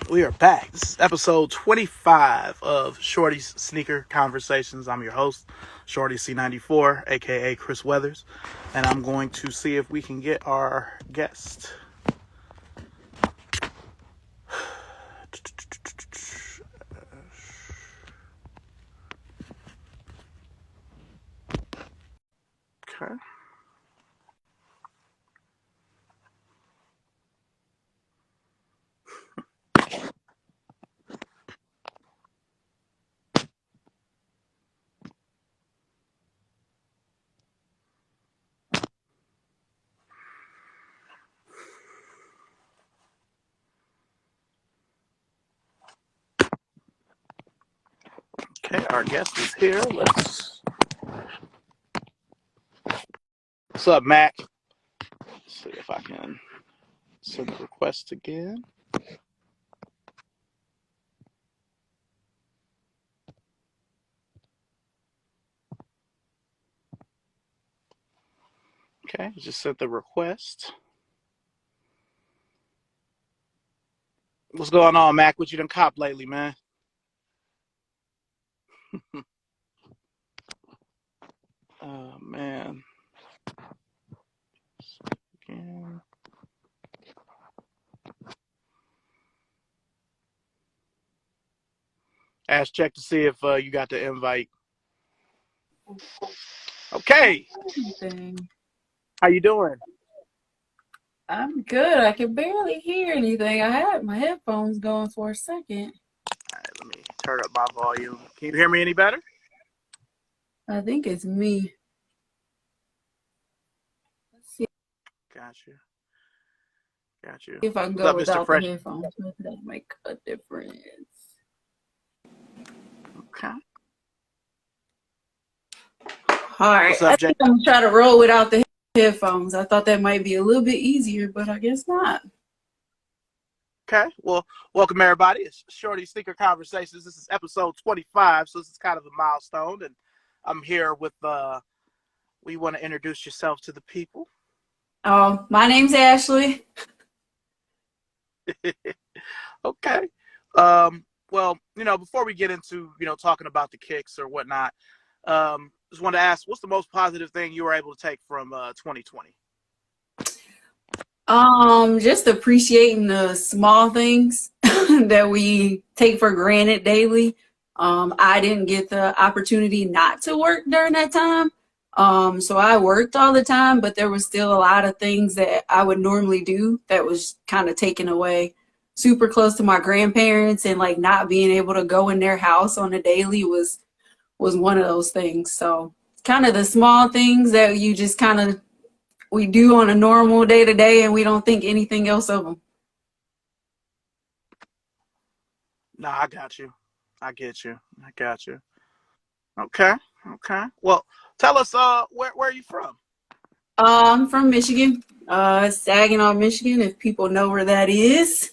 We are back. This is episode 25 of Shorty's Sneaker Conversations. I'm your host, Shorty C94, aka Chris Weathers, and I'm going to see if we can get our guest. Okay. Okay, our guest is here. What's up, Mac? Let's see if I can send the request again. Okay, just sent the request. What's going on, Mac? What you done cop lately, man? Oh, man. Again. Ask check to see if you got the invite. Okay. How you doing? I'm good. I can barely hear anything. I had my headphones going for a second. All right, let me turn up my volume. Can you hear me any better? I think it's me. Let's see Got you. Got you. if I can What's go up, Mr. without the Fresh? headphones. Maybe that'll make a difference. Okay. All right. What's I up, Jay? think I'm gonna try to roll without the headphones. I thought that might be a little bit easier, but I guess not. Okay. Well, welcome everybody. It's Shorty Sneaker Conversations. This is episode 25, so this is kind of a milestone, and I'm here with. We want to introduce yourself to the people. Oh, my name's Ashley. Okay. Well, before we get into talking about the kicks or whatnot, just want to ask, what's the most positive thing you were able to take from 2020? Just appreciating the small things that we take for granted daily. I didn't get the opportunity not to work during that time. So I worked all the time, but there was still a lot of things that I would normally do that was kind of taken away. Super close to my grandparents, and like not being able to go in their house on a daily was one of those things. So kind of the small things that you just kind of we do on a normal day to day, and we don't think anything else of them. No, I got you. I get you. I got you. Okay. Okay. Well, tell us where are you from? I'm from Michigan, Saginaw, Michigan, if people know where that is.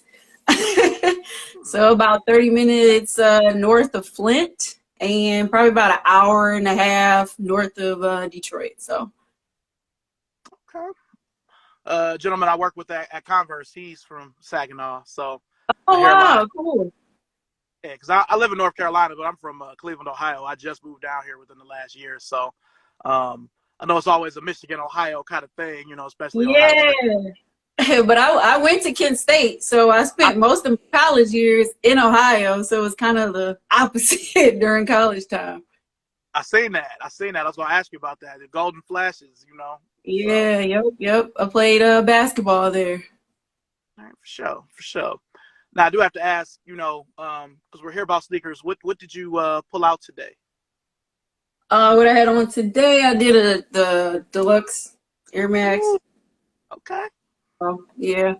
So about 30 minutes north of Flint, and probably about an hour and a half north of Detroit. So Okay. Gentleman I work with at Converse, he's from Saginaw, so I oh hear a lot wow, of cool. yeah. Because I live in North Carolina, but I'm from Cleveland, Ohio. I just moved down here within the last year, so I know it's always a Michigan, Ohio kind of thing, especially Ohio Yeah. State. But I went to Kent State, so I spent most of my college years in Ohio, so it was kind of the opposite during college time. I seen that. I was gonna ask you about that. The Golden Flashes. So Yeah, yep. I played basketball there. all right, for sure. Now I do have to ask, because we're here about sneakers. What did you pull out today? What I had on today, I did the deluxe Air Max. Ooh, okay. Oh, yeah.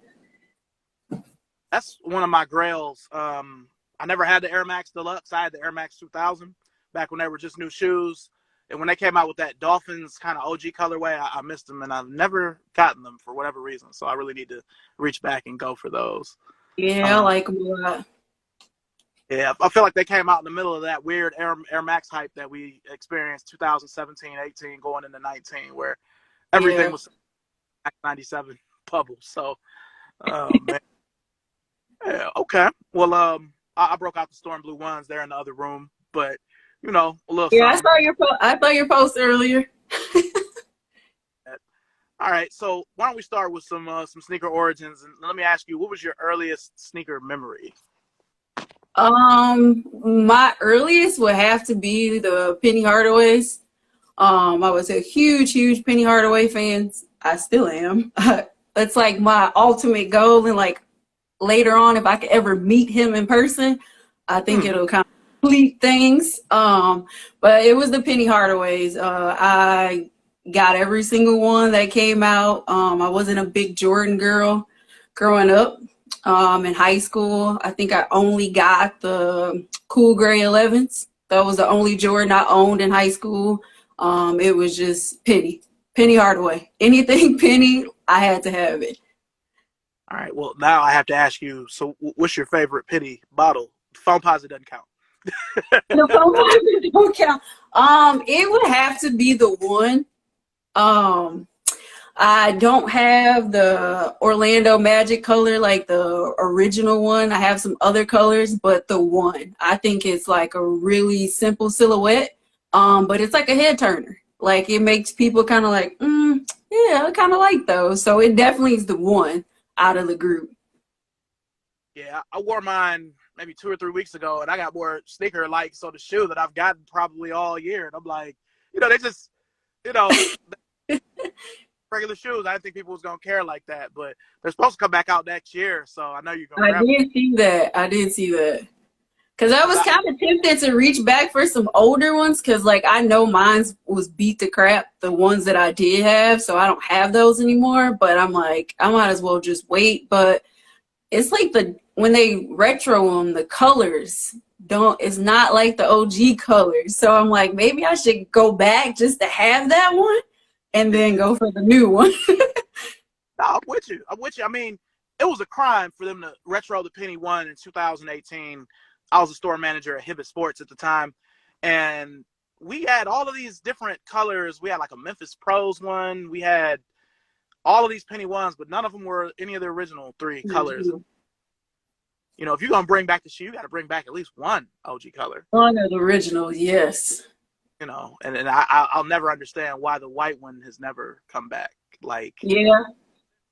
That's one of my grails. I never had the Air Max Deluxe. I had the Air Max 2000 back when they were just new shoes. And when they came out with that Dolphins kind of OG colorway, I missed them, and I've never gotten them for whatever reason. So I really need to reach back and go for those. Yeah, I Um, like them a lot. yeah, I feel like they came out in the middle of that weird Air Max hype that we experienced 2017, 18, going into 19, where everything Yeah. was 97 bubble. So, man. Yeah, okay. Well, I broke out the storm blue ones. They're in the other room, but a little Yeah, something. I saw your post earlier. All right, so why don't we start with some sneaker origins, and let me ask you, what was your earliest sneaker memory? My earliest would have to be the Penny Hardaways. I was a huge Penny Hardaway fan. I still am. That's like my ultimate goal, and like later on, if I could ever meet him in person, I think Hmm. it'll kind of complete things. But it was the Penny Hardaways. I got every single one that came out. I wasn't a big Jordan girl growing up. In high school, I think I only got the cool gray 11s. That was the only Jordan I owned in high school. It was just Penny Hardaway. Anything Penny, I had to have it. All right. Well, now I have to ask you. So, what's your favorite penny bottle? Foam Posite doesn't count. The phone don't count. It would have to be the one. Um, I don't have the Orlando Magic color like the original one. I have some other colors, but the one. I think it's like a really simple silhouette. But it's like a head turner. Like it makes people kind of like, yeah, I kind of like those. So it definitely is the one out of the group. Yeah, I wore mine maybe 2 or 3 weeks ago, and I got more sneaker likes on the shoe that I've gotten probably all year. And I'm like, they just, you know, regular shoes. I didn't think people was gonna care like that, but they're supposed to come back out next year, so I know you're gonna I grab them. did see that. I did see that. Cause I 'Cause was kind of tempted to reach back for some older ones, cause like I know mine was beat to crap, the ones that I did have, so I don't have those anymore. But I'm like, I might as well just wait. But it's like when they retro them, the colors don't. It's not like the OG colors. So I'm like, maybe I should go back just to have that one, and then go for the new one. No, I'm with you. I'm with you. I mean, it was a crime for them to retro the Penny One in 2018. I was a store manager at Hibbett Sports at the time, and we had all of these different colors. We had like a Memphis Pros one. We had all of these Penny Ones, but none of them were any of the original three colors. If you're gonna bring back the shoe, you got to bring back at least one OG color. One of the originals, yes. And I'll never understand why the white one has never come back. Like Yeah.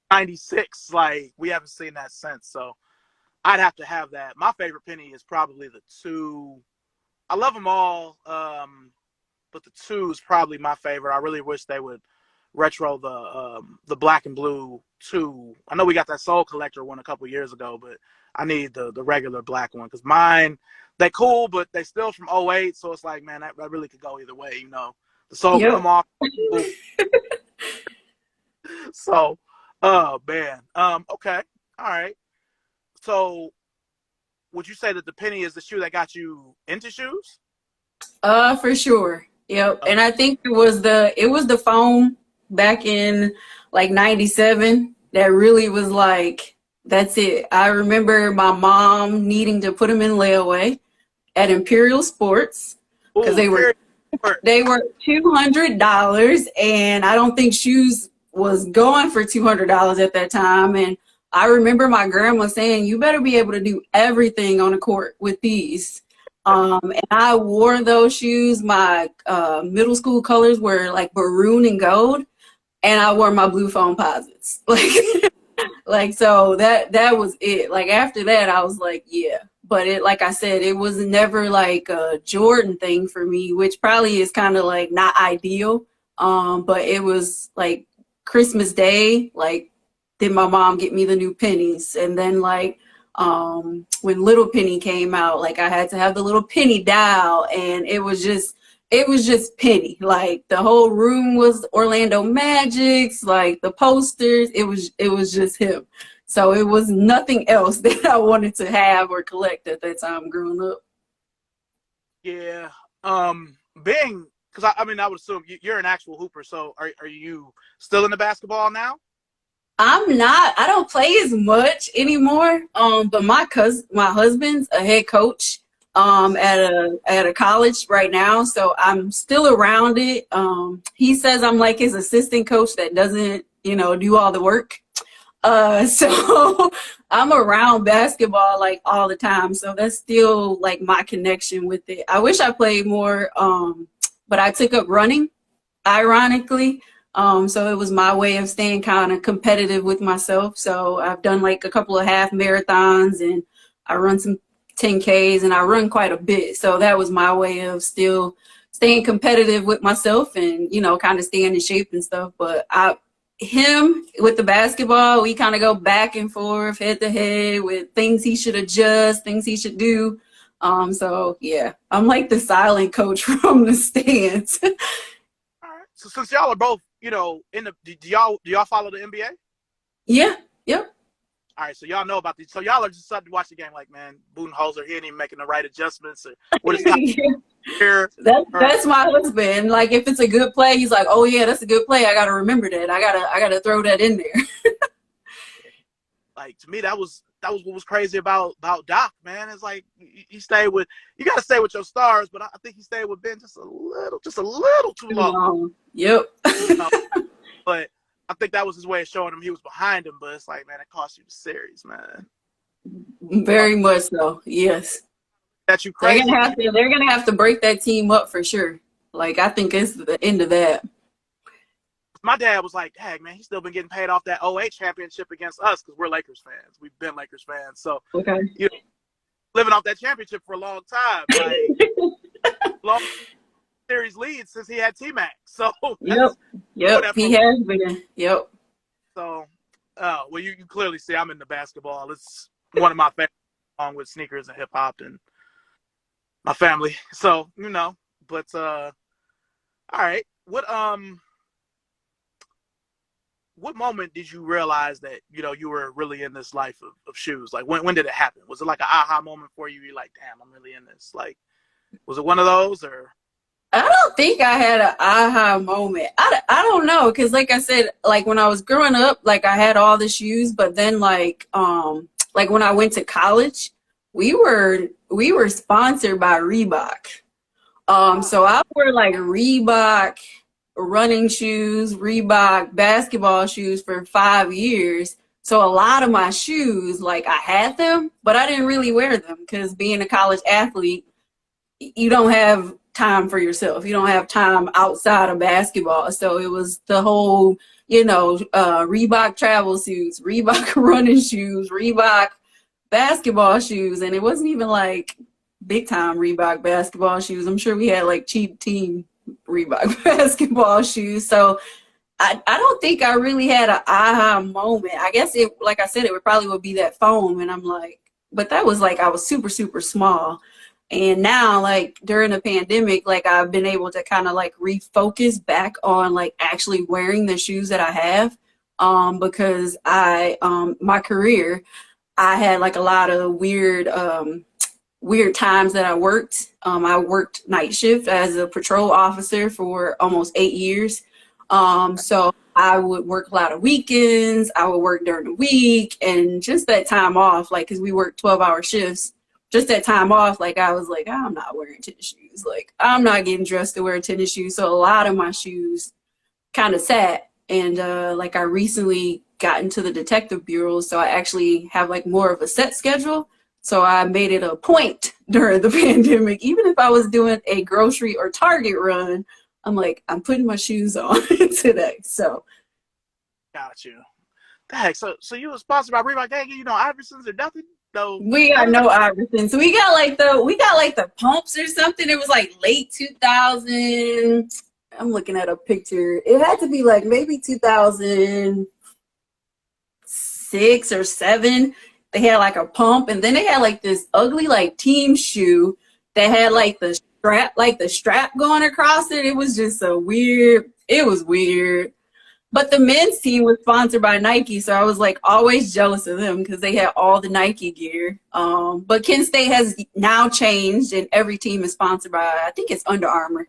96, like we haven't seen that since. So I'd have to have that. My favorite penny is probably the two. I love them all, but the two is probably my favorite. I really wish they would retro the black and blue two. I know we got that Soul Collector one a couple years ago, but I need the regular black one because mine, they cool, but they still from '08. So it's like, man, that really could go either way. The soul could Yep. come off. So, oh man. Okay. All right. So, would you say that the penny is the shoe that got you into shoes? For sure. Yep. Okay. And I think it was the foam back in like 97 that really was like, that's it. I remember my mom needing to put them in layaway at Imperial Sports because Ooh, period. they were $200, and I don't think shoes was going for $200 at that time. And I remember my grandma saying, "You better be able to do everything on the court with these." And I wore those shoes. My middle school colors were like maroon and gold, and I wore my blue foam posits. Like so that was it. Like after that, I was like, yeah. But it, like I said, it was never like a Jordan thing for me, which probably is kind of like not ideal. But it was like Christmas Day, like did my mom get me the new pennies, and then like when Little Penny came out, like I had to have the little penny dial, and it was just Penny. Like the whole room was Orlando Magic's, like the posters, it was just him. So it was nothing else that I wanted to have or collect at that time growing up. Yeah. Being because I mean I would assume you're an actual hooper. So are you still in the basketball now? I'm not. I don't play as much anymore. But my husband's a head coach at a college right now, so I'm still around it. He says I'm like his assistant coach that doesn't, do all the work. So I'm around basketball like all the time. So that's still like my connection with it. I wish I played more, but I took up running, ironically. So it was my way of staying kind of competitive with myself. So I've done like a couple of half marathons and I run some 10Ks and I run quite a bit. So that was my way of still staying competitive with myself and, you know, kind of staying in shape and stuff. But him with the basketball, we kind of go back and forth, head to head with things he should adjust, things he should do. So yeah, I'm like the silent coach from the stands. All right. So since y'all are both, you know, in the do y'all follow the NBA? Yeah, yep. All right, so y'all know about these. So y'all are just starting to watch the game like, man, Budenholzer, he ain't even making the right adjustments. Or what is here? That's my husband. Like if it's a good play, he's like, "Oh yeah, that's a good play. I gotta remember that. I gotta throw that in there." Like to me, that was what was crazy about Doc, man. It's like he stayed with you got to stay with your stars, but I think he stayed with Ben just a little too long. Yep. You know? But I think that was his way of showing him he was behind him. But it's like, man, it cost you the series, man. Very much so. Yes. That you crazy. They're gonna have to break that team up for sure. Like I think it's the end of that. My dad was like, "Hey, man, he's still been getting paid off that '08 championship against us because we're Lakers fans. We've been Lakers fans, so okay, you know, living off that championship for a long time, like long series lead since he had T-Mac. So yep, he has been. Yep. So, well, you clearly see I'm into basketball. It's one of my favorites, along with sneakers and hip hop and my family. So you know, but all right, what moment did you realize that, you know, you were really in this life of shoes? Like when did it happen? Was it like an aha moment for you? You're like, damn, I'm really in this. Like, was it one of those or? I don't think I had an aha moment. I don't know. Cause like I said, like when I was growing up, like I had all the shoes, but then like when I went to college, we were sponsored by Reebok. So I wore like Reebok running shoes, Reebok basketball shoes for 5 years. So a lot of my shoes, like I had them, but I didn't really wear them because being a college athlete, you don't have time for yourself. You don't have time outside of basketball. So it was the whole, you know, Reebok travel suits, Reebok running shoes, Reebok basketball shoes. And it wasn't even like big time Reebok basketball shoes. I'm sure we had like cheap team Reebok basketball shoes. So I don't think I really had an aha moment. I guess it, like I said, it would be that foam. And I'm like, but that was like, I was super, super small. And now like during the pandemic, like I've been able to kind of like refocus back on like actually wearing the shoes that I have. Because my career, I had like a lot of weird times that I worked. I worked night shift as a patrol officer for almost 8 years. So I would work a lot of weekends. I would work during the week and just that time off, like, cause we worked 12-hour shifts, just that time off. Like I was like, I'm not wearing tennis shoes. Like I'm not getting dressed to wear tennis shoes. So a lot of my shoes kind of sat. And, like I recently got into the detective bureau. So I actually have like more of a set schedule. So I made it a point during the pandemic, even if I was doing a grocery or Target run, I'm like, I'm putting my shoes on today. So. Got you. The heck? So you were sponsored by Reebok? They ain't give you no Iversons or nothing? No. We got no Iversons. So we got like the pumps or something. It was like late 2000. I'm looking at a picture. It had to be like maybe 2006 or 7. They had like a pump, and then they had like this ugly like team shoe that had like the strap going across it. It was just it was weird. But the men's team was sponsored by Nike, so I was like always jealous of them because they had all the Nike gear. But Kent State has now changed, and every team is sponsored by, I think it's Under Armour.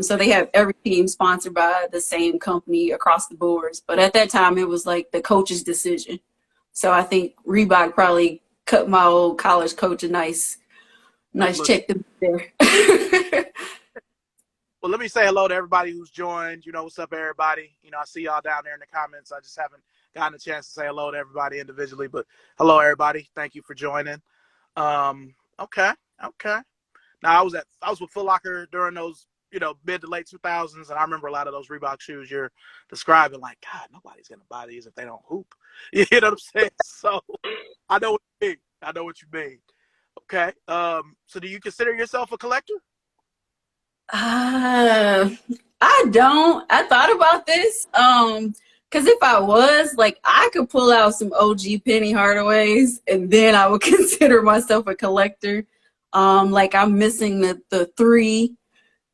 So they have every team sponsored by the same company across the boards. But at that time, it was like the coach's decision. So I think Reebok probably cut my old college coach a nice check there. Well, let me say hello to everybody who's joined. You know, what's up, everybody? You know, I see y'all down there in the comments. I just haven't gotten a chance to say hello to everybody individually, but hello everybody. Thank you for joining. Okay, okay. Now I was with Foot Locker during those, mid to late 2000s, and I remember a lot of those Reebok shoes you're describing. Like, God, nobody's gonna buy these if they don't hoop. You know what I'm saying? So I know what you mean. I know what you mean. Okay. So do you consider yourself a collector? Uh, I don't. I thought about this. Because if I was, like, I could pull out some OG Penny Hardaways, and then I would consider myself a collector. Like I'm missing the three,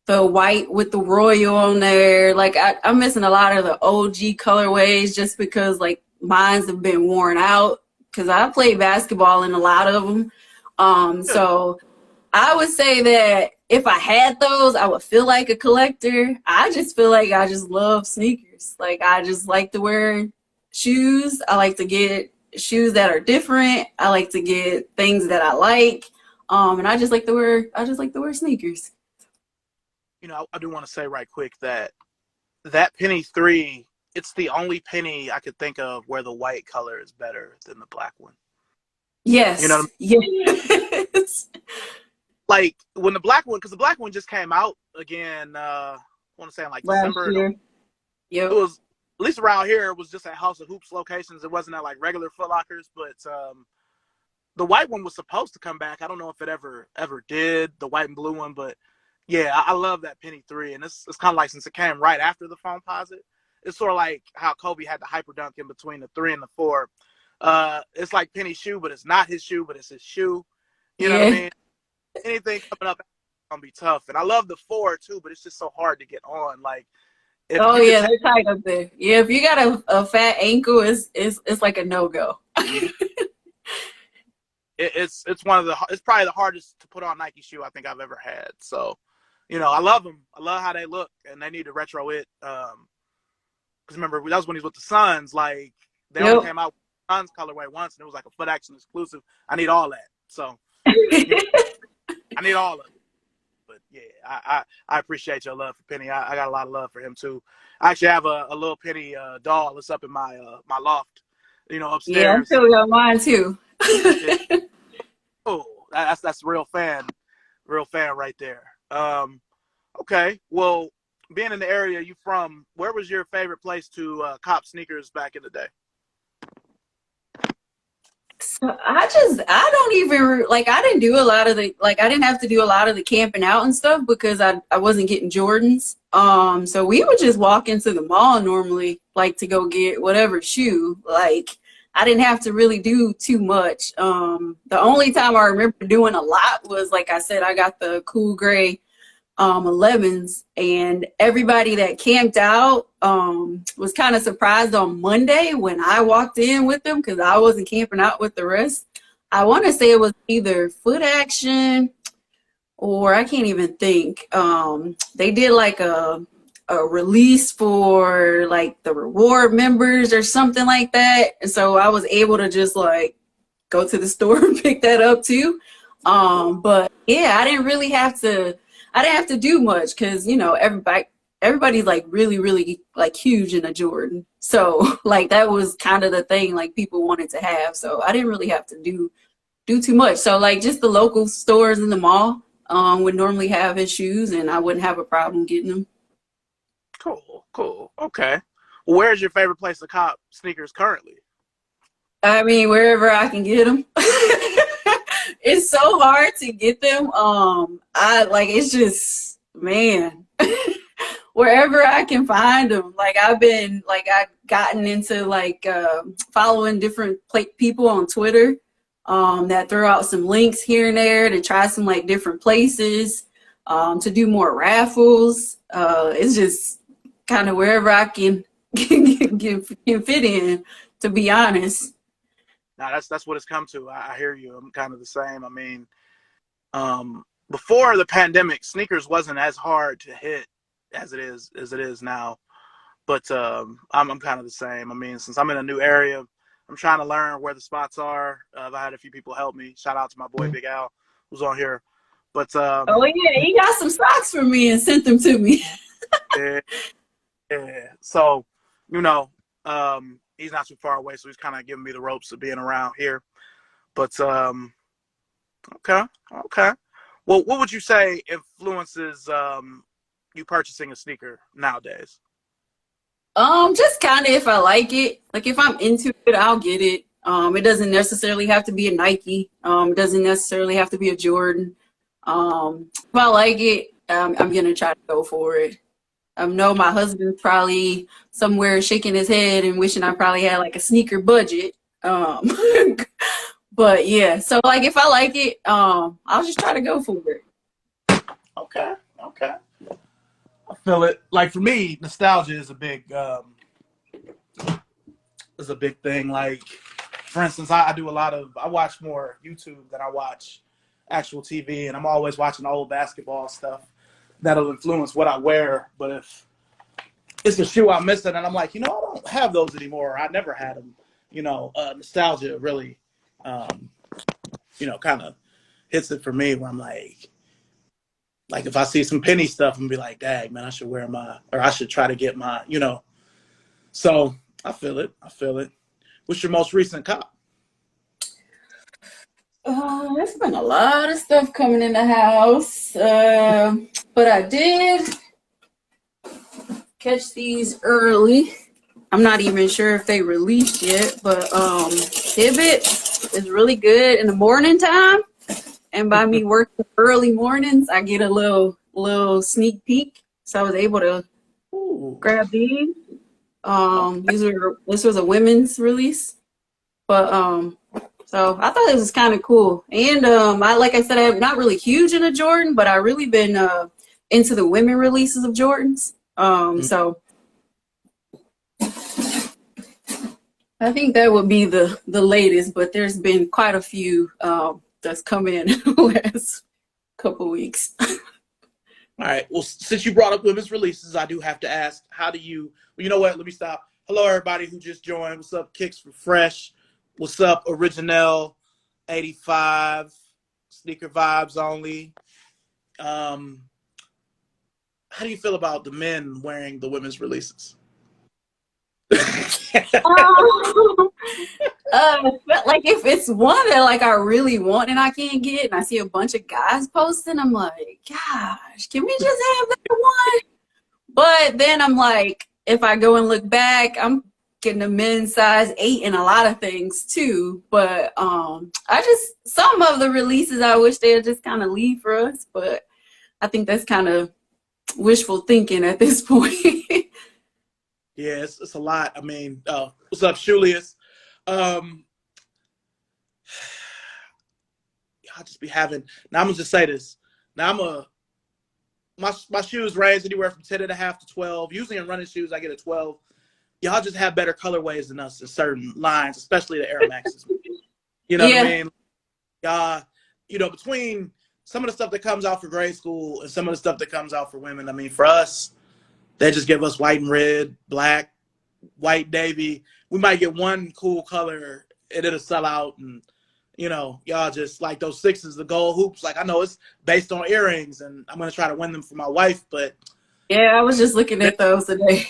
the white with the royal on there. Like I'm missing a lot of the OG colorways just because like mines have been worn out. Because I played basketball in a lot of them. So I would say that if I had those, I would feel like a collector. I just feel like I just love sneakers. Like I just like to wear shoes. I like to get shoes that are different. I like to get things that I like. And I just like to wear sneakers. I do want to say right quick that Penny 3, it's the only penny I could think of where the white color is better than the black one. Yes. You know what I mean? Yes. Like when the black one, because the black one just came out again, I want to say in like Last December. year. Yep. It was, at least around here, it was just at House of Hoops locations. It wasn't at like regular Foot Lockers, but the white one was supposed to come back. I don't know if it ever did, the white and blue one, but yeah, I love that Penny 3. And it's kind of like, since it came right after the Foamposite, it's sort of like how Kobe had the hyper dunk in between the 3 and the 4. It's like Penny's shoe, but it's not his shoe, but it's his shoe. You know what I mean? Anything coming up is gonna be tough. And I love the 4 too, but it's just so hard to get on. Like, they're tight up there. Yeah, if you got a fat ankle, it's like a no-go. It's probably the hardest to put on Nike shoe I think I've ever had. So, I love them. I love how they look, and they need to retro it. Because remember, that was when he was with the Suns. Like, they only came out with the Suns colorway once, and it was like a Foot Action exclusive. I need all that. So I need all of it. But yeah, I appreciate your love for Penny. I got a lot of love for him too. I actually have a little Penny doll that's up in my my loft, upstairs. Yeah, I still got mine too. Oh, that's real fan right there. Okay, well, being in the area you from, where was your favorite place to cop sneakers back in the day? So I don't even like, I didn't do a lot of the, like, I didn't have to do a lot of the camping out and stuff because I wasn't getting Jordans. So we would just walk into the mall normally, like, to go get whatever shoe. Like, I didn't have to really do too much. The only time I remember doing a lot was, like I said, I got the cool gray 11s, and everybody that camped out was kind of surprised on Monday when I walked in with them because I wasn't camping out with the rest. I want to say it was either Foot Action or I can't even think. They did like a release for like the reward members or something like that, and so I was able to just like go to the store and pick that up too. But yeah, I didn't have to do much because everybody's like really like huge in a Jordan, so like that was kind of the thing like people wanted to have, so I didn't really have to do too much. So like just the local stores in the mall would normally have his shoes, and I wouldn't have a problem getting them. Cool. Okay. Well, where's your favorite place to cop sneakers currently? I mean, wherever I can get them. It's so hard to get them. It's just, man, wherever I can find them. Like I've gotten into like following different people on Twitter that throw out some links here and there to try some like different places to do more raffles. It's just kind of wherever I can fit in, to be honest. Now that's what it's come to. I hear you. I'm kind of the same. I mean, before the pandemic, sneakers wasn't as hard to hit as it is now. But I'm kind of the same. I mean, since I'm in a new area, I'm trying to learn where the spots are. I've had a few people help me. Shout out to my boy Big Al, who's on here. But oh yeah, he got some socks for me and sent them to me. yeah. So, he's not too far away, so he's kind of giving me the ropes of being around here. But okay, okay. Well, what would you say influences you purchasing a sneaker nowadays? Just kind of if I like it. Like if I'm into it, I'll get it. It doesn't necessarily have to be a Nike. It doesn't necessarily have to be a Jordan. If I like it, I'm gonna try to go for it. I know my husband's probably somewhere shaking his head and wishing I probably had like a sneaker budget. Um, but yeah, so like if I like it, I'll just try to go for it. Okay, okay. I feel it. Like for me, nostalgia is a big thing. Like for instance, I do I watch more YouTube than I watch actual TV, and I'm always watching old basketball stuff that'll influence what I wear. But if it's a shoe I'm missing, and I'm like, I don't have those anymore. I never had them. Nostalgia really, kind of hits it for me where I'm like if I see some penny stuff, I'm gonna be like, dang, man, I should or I should try to get my. So I feel it. I feel it. What's your most recent cop? There's been a lot of stuff coming in the house, but I did catch these early. I'm not even sure if they released yet, but Hibbit is really good in the morning time. And by me working early mornings, I get a little sneak peek. So I was able to grab these. This was a women's release, but so I thought it was kind of cool. And like I said, I'm not really huge into Jordan, but I really been into the women releases of Jordans. So I think that would be the latest, but there's been quite a few that's come in the last couple weeks. All right. Well, since you brought up women's releases, I do have to ask, how do you? Well, you know what? Let me stop. Hello, everybody who just joined. What's up, Kicks for Fresh? What's up, Original 85, Sneaker Vibes Only? How do you feel about the men wearing the women's releases? Like if it's one that like I really want and I can't get, and I see a bunch of guys posting, I'm like, gosh, can we just have that one? But then I'm like, if I go and look back, I'm getting a men's size 8 in a lot of things too. But some of the releases I wish they'd just kind of leave for us, but I think that's kind of wishful thinking at this point. Yeah, it's a lot. I mean, what's up, Julius? Y'all just be having. Now I'm gonna just say this. Now my shoes range anywhere from 10.5 to 12. Usually in running shoes, I get a 12. Y'all just have better colorways than us in certain lines, especially the Air Maxes. You know what I mean? Between some of the stuff that comes out for grade school and some of the stuff that comes out for women, I mean, for us, they just give us white and red, black, white, navy. We might get one cool color and it'll sell out. And, y'all just like those 6s, the gold hoops. Like, I know it's based on earrings and I'm going to try to win them for my wife. But yeah, I was just looking at those today.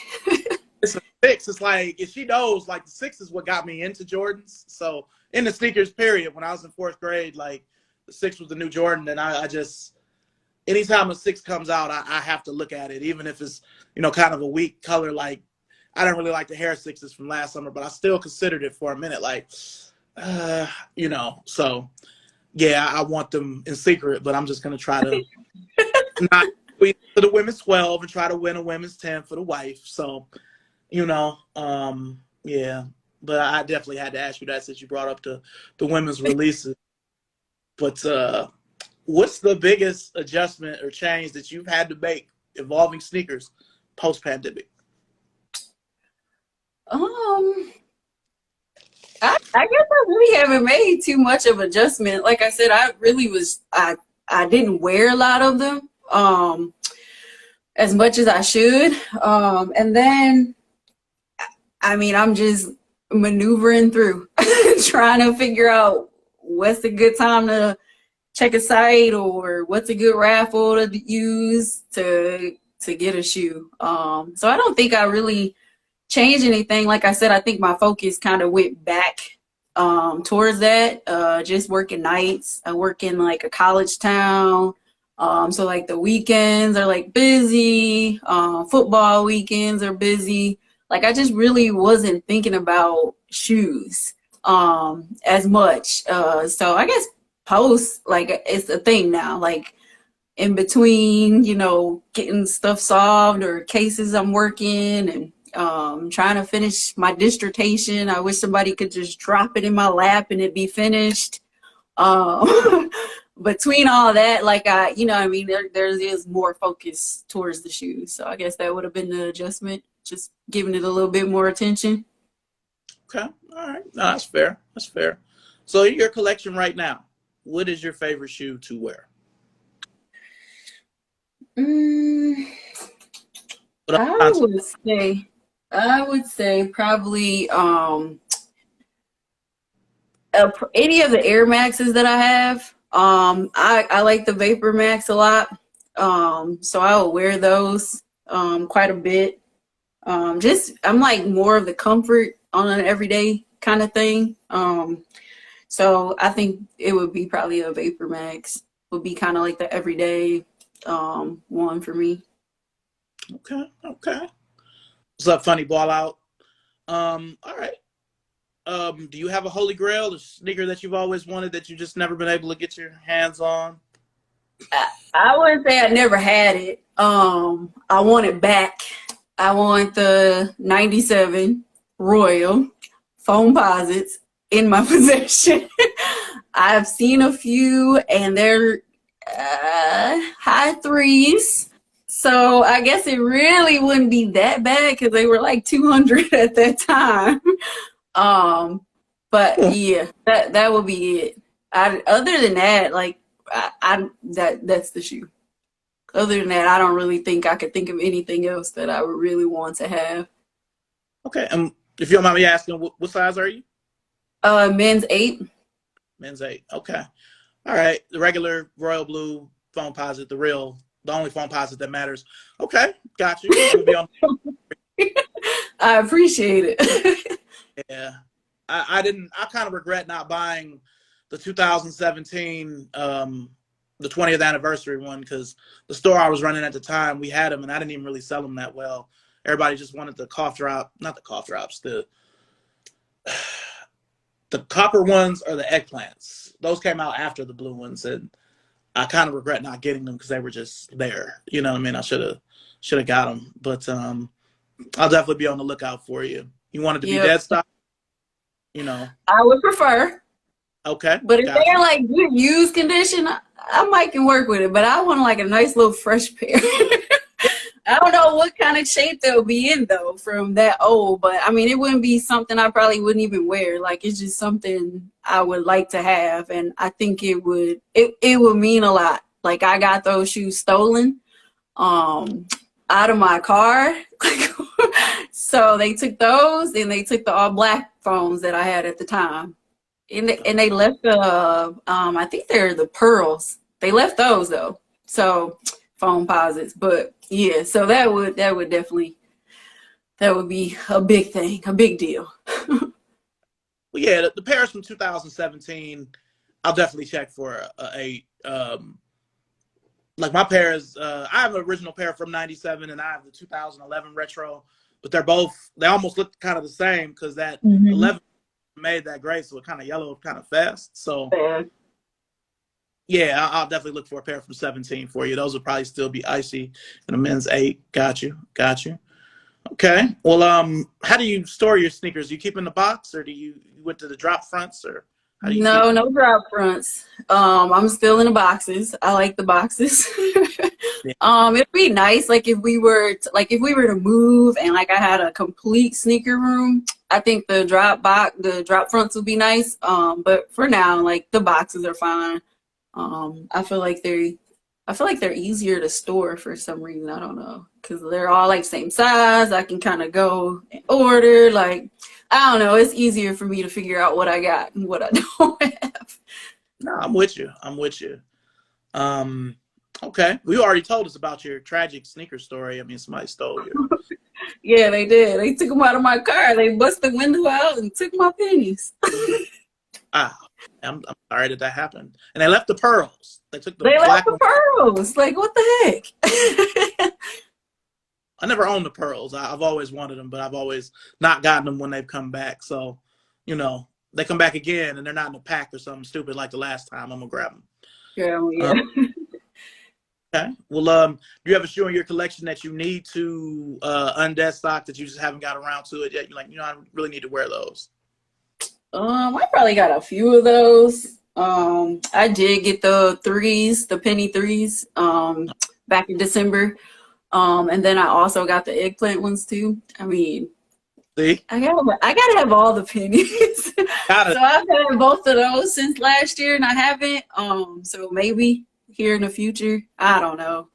It's a 6. It's like, if she knows, like the 6 is what got me into Jordans. So in the sneakers period, when I was in 4th grade, like the 6 was the new Jordan. And I just, anytime a 6 comes out, I have to look at it, even if it's, kind of a weak color. Like, I didn't really like the hair 6s from last summer, but I still considered it for a minute. Like, so yeah, I want them in secret, but I'm just going to try to not win for the women's 12 and try to win a women's 10 for the wife. So, yeah, but I definitely had to ask you that since you brought up the women's releases. But what's the biggest adjustment or change that you've had to make involving sneakers post-pandemic? I guess I really haven't made too much of adjustment. Like I said, I didn't wear a lot of them as much as I should. And then, I mean, I'm just maneuvering through, trying to figure out what's a good time to check a site or what's a good raffle to use to get a shoe. So I don't think I really change anything. Like I said, I think my focus kind of went back towards that. Just working nights. I work in like a college town. So like the weekends are like busy. Football weekends are busy. Like I just really wasn't thinking about shoes as much. So I guess post, like it's a thing now. Like in between, you know, getting stuff solved or cases I'm working and trying to finish my dissertation. I wish somebody could just drop it in my lap and it'd be finished. Um, between all that, like you know, I mean, there is more focus towards the shoes. So I guess that would have been the adjustment, just giving it a little bit more attention. Okay, all right, no, that's fair. That's fair. So in your collection right now, what is your favorite shoe to wear? Mm, I would say probably any of the Air Maxes that I have. I like the Vapor Max a lot. So I will wear those quite a bit. Just I'm like more of the comfort on an everyday kind of thing. So I think it would be probably a Vapor Max would be kind of like the everyday one for me. Okay, okay. What's up, funny ball out? All right. Do you have a holy grail, a sneaker that you've always wanted that you've just never been able to get your hands on? I wouldn't say I never had it. I want it back. I want the 97 Royal foam posits in my possession. I've seen a few and they're high threes. So I guess it really wouldn't be that bad because they were like 200 at that time. But yeah, that would be it. Other than that, like that's the shoe. Other than that, I don't really think I could think of anything else that I would really want to have. Okay, and if you don't mind me asking, what size are you? Men's 8. Men's 8. Okay. All right. The regular royal blue foam posit, the only foam posit that matters. Okay, got you. I'm gonna be on. I appreciate it. Yeah, I didn't. I kind of regret not buying the 2017, the 20th anniversary one, because the store I was running at the time, we had them, and I didn't even really sell them that well. Everybody just wanted the not the cough drops, the copper ones or the eggplants. Those came out after the blue ones, and I kind of regret not getting them because they were just there. You know what I mean? I should have got them, but I'll definitely be on the lookout for you. You wanted to be dead stock? You know. I would prefer. Okay. But if they're like good used condition, I might can work with it. But I want like a nice little fresh pair. I don't know what kind of shape they'll be in though from that old, but I mean it wouldn't be something I probably wouldn't even wear. Like it's just something I would like to have, and I think it would mean a lot. Like I got those shoes stolen out of my car. So they took those and they took the all black phones that I had at the time. And they left the I think they're the pearls. They left those though. So foam posits. But yeah, so that would definitely be a big thing, a big deal. Well, yeah, the pairs from 2017, I'll definitely check for a like my pairs. I have an original pair from '97, and I have the 2011 retro. But they almost look kind of the same because that 11 made that gray, so it kind of yellowed kind of fast. So yeah, I'll definitely look for a pair from 17 for you. Those will probably still be icy in a men's 8. Got you. Okay. Well, how do you store your sneakers? Do you keep in the box, or do you went to the drop fronts, or how do you? No drop fronts. I'm still in the boxes. I like the boxes. Yeah. It'd be nice, like if we were to move and like I had a complete sneaker room. I think the drop fronts would be nice. But for now, like the boxes are fine. I feel like they're easier to store for some reason. I don't know, because they're all like same size. I can kind of go and order. Like I don't know. It's easier for me to figure out what I got and what I don't have. No, I'm with you. Okay. You already told us about your tragic sneaker story. I mean, somebody stole Yeah, they did. They took them out of my car. They busted the window out and took my pennies. Ah, I'm sorry that happened. And they left the pearls. They took the They left black the ones. pearls. Like, what the heck? I never owned the pearls. I've always wanted them, but I've always not gotten them when they've come back. So, they come back again and they're not in a pack or something stupid like the last time. I'm gonna grab them. Yeah, Um, yeah. okay. Well, do you have a shoe in your collection that you need to undead stock that you just haven't got around to it yet? You're like, I really need to wear those. I probably got a few of those. I did get the threes, the penny threes, back in December. And then I also got the eggplant ones too. I mean, See, I gotta have all the pennies. got it. So I've had both of those since last year, and I haven't. So maybe here in the future, I don't know.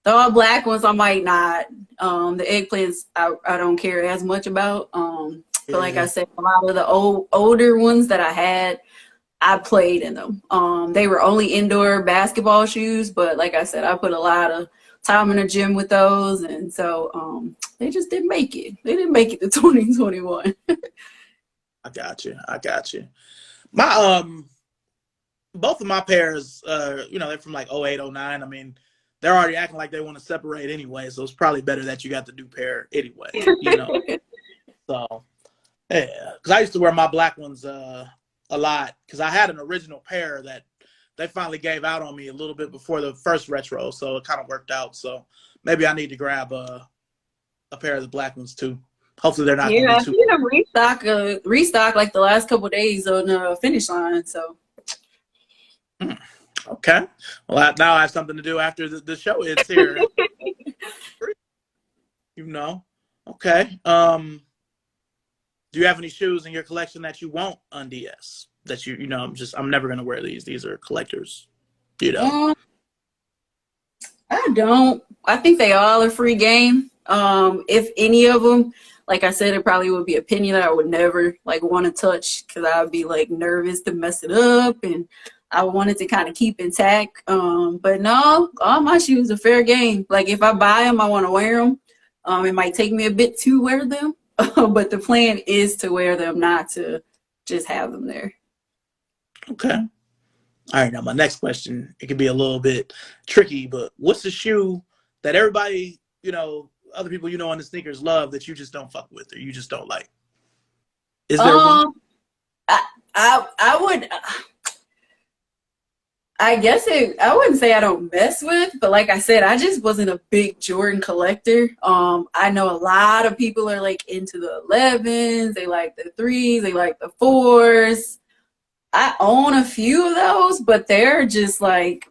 The all black ones, I might not. The eggplants, I don't care as much about. But like I Yeah. said, a lot of the older ones that I had, I played in them. They were only indoor basketball shoes, but like I said, I put a lot of time in the gym with those, and so they just didn't make it. They didn't make it to 2021. I got you. I got you. My both of my pairs, they're from like '08, '09. I mean, they're already acting like they want to separate anyway, so it's probably better that you got the new pair anyway. So yeah, because I used to wear my black ones a lot because I had an original pair that they finally gave out on me a little bit before the first retro, so it kind of worked out. So maybe I need to grab a pair of the black ones too. Hopefully they're not going to Yeah, be I've too. seen them restock like the last couple of days on the finish line. So Okay. Well, now I have something to do after the show is here. you know. Okay. Do you have any shoes in your collection that you won't unds that I'm never gonna wear these. These are collectors. You know. um, I don't. I think they all are free game. If any of them, like I said, it probably would be a penny that I would never like want to touch because I would be like nervous to mess it up, and I wanted to kind of keep intact. But no, all my shoes are fair game. Like if I buy them, I want to wear them. It might take me a bit to wear them, but the plan is to wear them, not to just have them there. Okay. All right. Now my next question, it could be a little bit tricky, but what's the shoe that everybody, other people in the sneakers love that you just don't fuck with or you just don't like? Is there one? Um, I would. I guess I wouldn't say I don't mess with, but like I said, I just wasn't a big Jordan collector. I know a lot of people are like into the 11s, they like the 3s, they like the 4s. I own a few of those, but they're just like,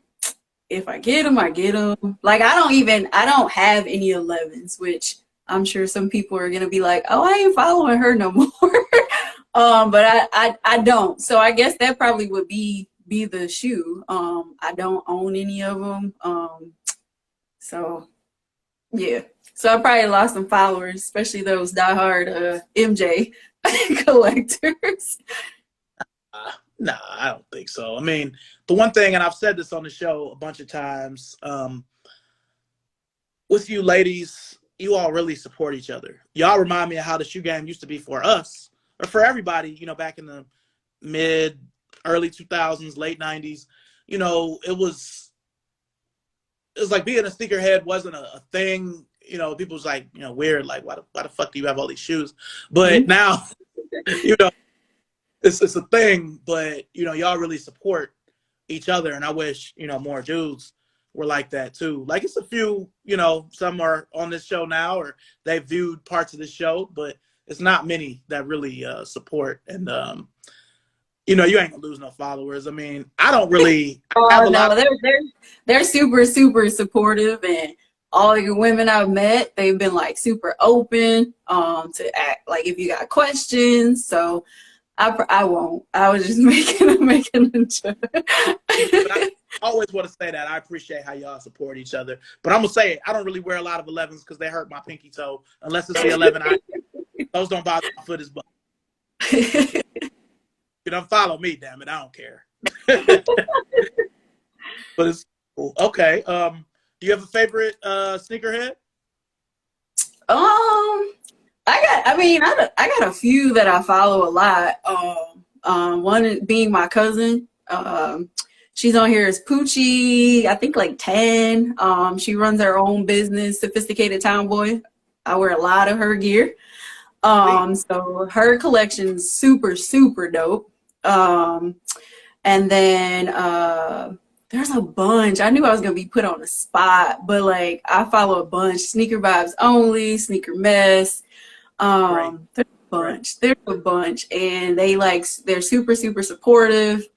if I get them, I get them. Like I don't have any 11s, which I'm sure some people are gonna be like, oh, I ain't following her no more. But I don't. So I guess that probably would be the shoe. I don't own any of them. So yeah. So I probably lost some followers, especially those diehard MJ collectors. Nah, I don't think so. I mean, the one thing, and I've said this on the show a bunch of times, with you ladies, you all really support each other. Y'all remind me of how the shoe game used to be for us, or for everybody, back in the early 2000s, late 90s. It was like being a sneakerhead wasn't a thing. People was like, weird, like, why the fuck do you have all these shoes? But now, you know, it's a thing, but y'all really support each other, and I wish more dudes were like that too. Like it's a few, some are on this show now or they viewed parts of the show, but it's not many that really support. And you ain't gonna lose no followers. I mean, I don't really have Oh a lot. no, they're super super supportive, and all the women I've met, they've been like super open to act like if you got questions. So I won't. I was just making a joke. But I always want to say that I appreciate how y'all support each other. But I'm gonna say it, I don't really wear a lot of 11s because they hurt my pinky toe. Unless it's the 11, those don't bother my foot as much. You don't follow me, damn it. I don't care. But it's cool. Okay. Do you have a favorite sneakerhead? I got a few that I follow a lot. One being my cousin. She's on here as Poochie, I think like 10. She runs her own business, Sophisticated Tomboy. I wear a lot of her gear. So her collection's super, super dope. And then there's a bunch. I knew I was gonna be put on the spot, but like I follow a bunch. Sneaker Vibes Only, Sneaker Mess. There's a bunch. There's a bunch, and they're super, super supportive.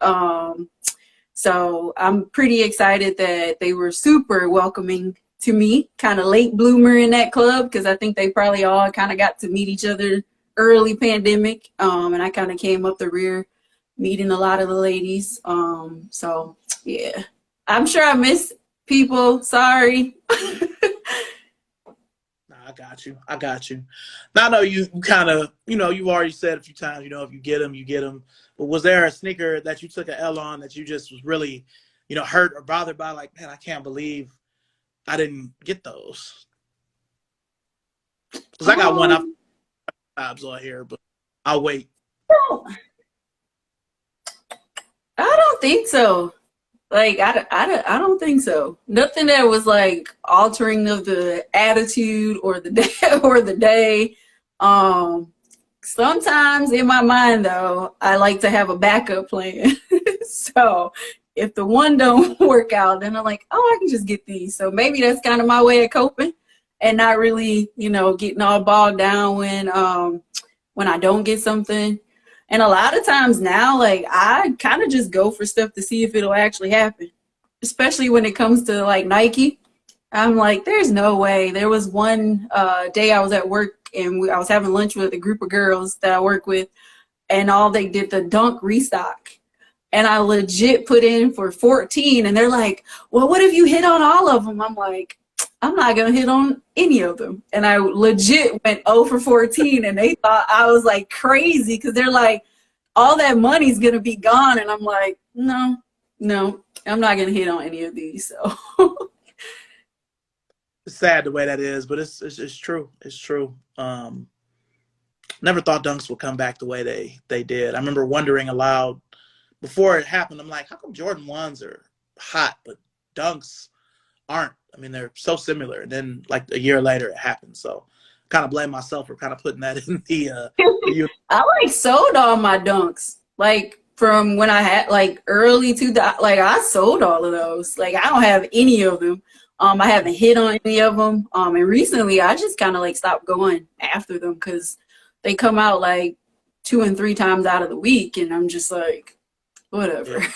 So I'm pretty excited that they were super welcoming to me, kind of late bloomer in that club, because I think they probably all kind of got to meet each other early pandemic. And I kind of came up the rear meeting a lot of the ladies. So yeah, I'm sure I miss people. Sorry. I got you. I got you. Now I know you kind of, you've already said a few times, if you get them, you get them. But was there a sneaker that you took an L on that you just was really, hurt or bothered by? Like, man, I can't believe I didn't get those. Because I got one up vibes on here, but I'll wait. I don't think so. Like, I don't think so. Nothing that was like altering of the attitude or the day or the day. Sometimes in my mind though, I like to have a backup plan. So if the one don't work out, then I'm like, oh, I can just get these. So maybe that's kind of my way of coping and not really, getting all bogged down when I don't get something. And a lot of times now, like, I kind of just go for stuff to see if it'll actually happen, especially when it comes to like Nike. I'm like, there's no way. There was one day I was at work and I was having lunch with a group of girls that I work with, and all they did the Dunk restock. And I legit put in for 14, and they're like, well, what if you hit on all of them? I'm like, I'm not going to hit on any of them. And I legit went 0 for 14, and they thought I was like crazy because they're like, all that money's going to be gone. And I'm like, no, I'm not going to hit on any of these. So it's sad the way that is, but it's true. It's true. Never thought Dunks would come back the way they did. I remember wondering aloud before it happened. I'm like, how come Jordan 1s are hot, but Dunks aren't? I mean, they're so similar. And then like a year later it happened. So kind of blame myself for kind of putting that in the I like sold all my Dunks. Like from when I had like early to like I sold all of those. Like I don't have any of them. I haven't hit on any of them. And recently I just kind of like stopped going after them because they come out like 2 and 3 times out of the week. And I'm just like, whatever.